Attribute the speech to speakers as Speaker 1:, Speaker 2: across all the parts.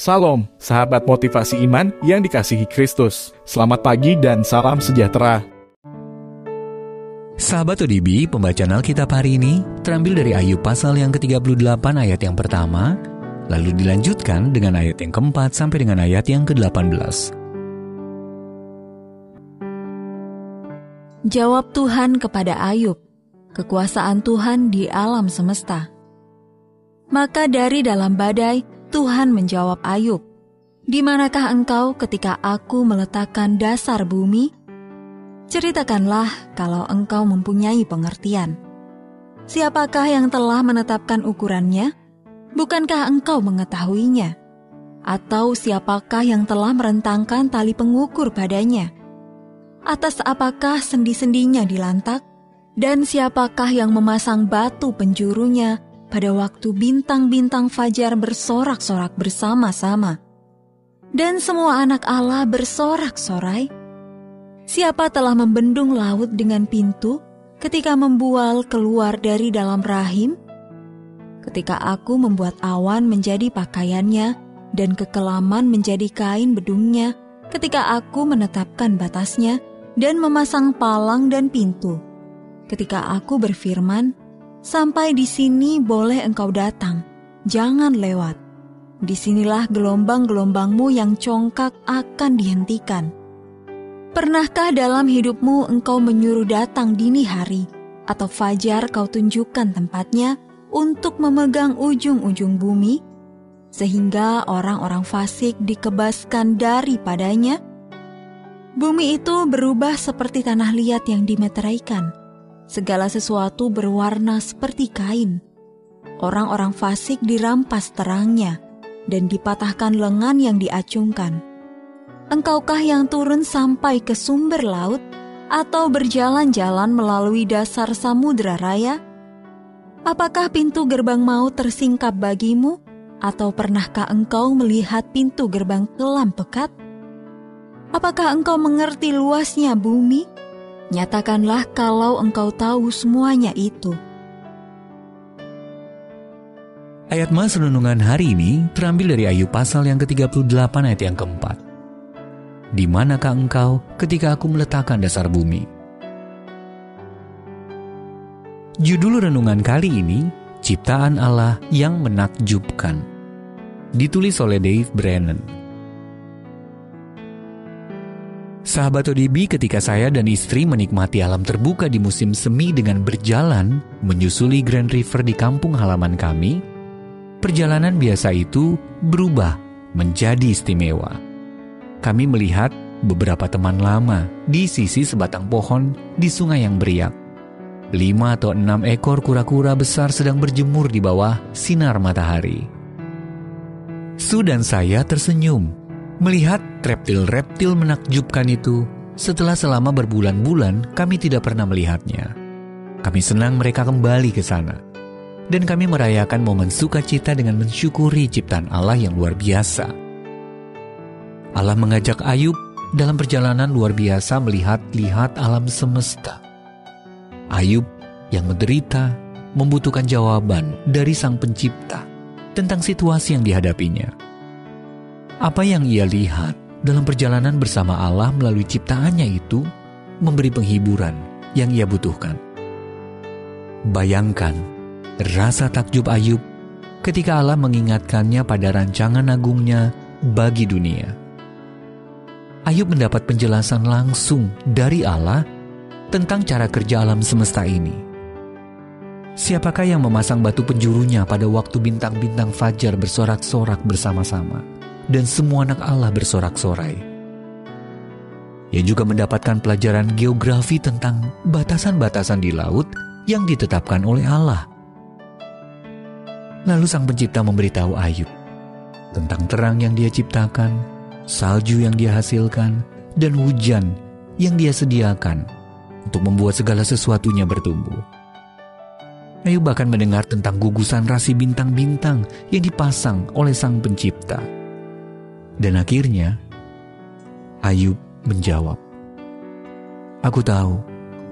Speaker 1: Salam, sahabat motivasi iman yang dikasihi Kristus. Selamat pagi dan salam sejahtera.
Speaker 2: Sahabat ODB, pembacaan Alkitab hari ini terambil dari Ayub pasal yang ke-38 ayat yang pertama, lalu dilanjutkan dengan ayat yang keempat sampai dengan ayat yang ke-18.
Speaker 3: Jawab Tuhan kepada Ayub, kekuasaan Tuhan di alam semesta. Maka dari dalam badai, Tuhan menjawab Ayub, "Di manakah engkau ketika aku meletakkan dasar bumi? Ceritakanlah kalau engkau mempunyai pengertian. Siapakah yang telah menetapkan ukurannya? Bukankah engkau mengetahuinya? Atau siapakah yang telah merentangkan tali pengukur padanya? Atas apakah sendi-sendinya dilantak? Dan siapakah yang memasang batu penjurunya pada waktu bintang-bintang fajar bersorak-sorak bersama-sama, dan semua anak Allah bersorak-sorai? Siapa telah membendung laut dengan pintu ketika membual keluar dari dalam rahim? Ketika aku membuat awan menjadi pakaiannya dan kekelaman menjadi kain bedungnya, ketika aku menetapkan batasnya dan memasang palang dan pintu, ketika aku berfirman, sampai di sini boleh engkau datang, jangan lewat. Disinilah gelombang-gelombangmu yang congkak akan dihentikan. Pernahkah dalam hidupmu engkau menyuruh datang dini hari, atau fajar kau tunjukkan tempatnya untuk memegang ujung-ujung bumi, sehingga orang-orang fasik dikebaskan daripadanya? Bumi itu berubah seperti tanah liat yang dimeteraikan. Segala sesuatu berwarna seperti kain. Orang-orang fasik dirampas terangnya dan dipatahkan lengan yang diacungkan. Engkaukah yang turun sampai ke sumber laut atau berjalan-jalan melalui dasar samudra raya? Apakah pintu gerbang maut tersingkap bagimu? Atau pernahkah engkau melihat pintu gerbang kelam pekat? Apakah engkau mengerti luasnya bumi? Nyatakanlah kalau engkau tahu semuanya itu.
Speaker 2: Ayat mas renungan hari ini terambil dari Ayub pasal yang ke-38 ayat yang keempat. Di manakah engkau ketika aku meletakkan dasar bumi? Judul renungan kali ini, Ciptaan Allah yang Menakjubkan. Ditulis oleh Dave Brennan. Sahabat ODB, ketika saya dan istri menikmati alam terbuka di musim semi dengan berjalan menyusuli Grand River di kampung halaman kami, perjalanan biasa itu berubah menjadi istimewa. Kami melihat beberapa teman lama di sisi sebatang pohon di sungai yang beriak. 5 atau 6 ekor kura-kura besar sedang berjemur di bawah sinar matahari. Su dan saya tersenyum melihat reptil-reptil menakjubkan itu setelah selama berbulan-bulan kami tidak pernah melihatnya. Kami senang mereka kembali ke sana. Dan kami merayakan momen sukacita dengan mensyukuri ciptaan Allah yang luar biasa. Allah mengajak Ayub dalam perjalanan luar biasa melihat alam semesta. Ayub yang menderita membutuhkan jawaban dari Sang Pencipta tentang situasi yang dihadapinya. Apa yang ia lihat dalam perjalanan bersama Allah melalui ciptaannya itu memberi penghiburan yang ia butuhkan. Bayangkan rasa takjub Ayub ketika Allah mengingatkannya pada rancangan agungnya bagi dunia. Ayub mendapat penjelasan langsung dari Allah tentang cara kerja alam semesta ini. Siapakah yang memasang batu penjurunya pada waktu bintang-bintang fajar bersorak-sorak bersama-sama? Dan semua anak Allah bersorak-sorai. Ia juga mendapatkan pelajaran geografi tentang batasan-batasan di laut yang ditetapkan oleh Allah. Lalu Sang Pencipta memberitahu Ayub tentang terang yang Dia ciptakan, salju yang Dia hasilkan, dan hujan yang Dia sediakan untuk membuat segala sesuatunya bertumbuh. Ayub bahkan mendengar tentang gugusan rasi bintang-bintang yang dipasang oleh Sang Pencipta. Dan akhirnya, Ayub menjawab, "Aku tahu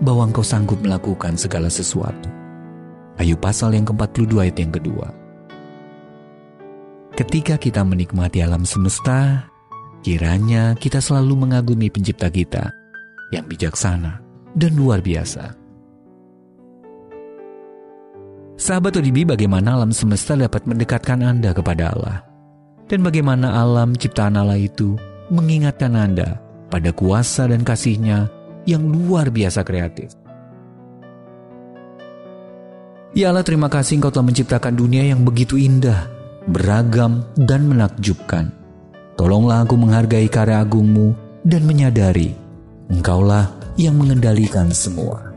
Speaker 2: bahwa Engkau sanggup melakukan segala sesuatu." Ayub pasal yang ke-42 ayat yang kedua. Ketika kita menikmati alam semesta, kiranya kita selalu mengagumi pencipta kita yang bijaksana dan luar biasa. Sahabat ODB, bagaimana alam semesta dapat mendekatkan Anda kepada Allah? Dan bagaimana alam ciptaan Allah itu mengingatkan Anda pada kuasa dan kasih-Nya yang luar biasa kreatif? Ya Allah, terima kasih Engkau telah menciptakan dunia yang begitu indah, beragam, dan menakjubkan. Tolonglah aku menghargai karya agung-Mu dan menyadari Engkaulah yang mengendalikan semua.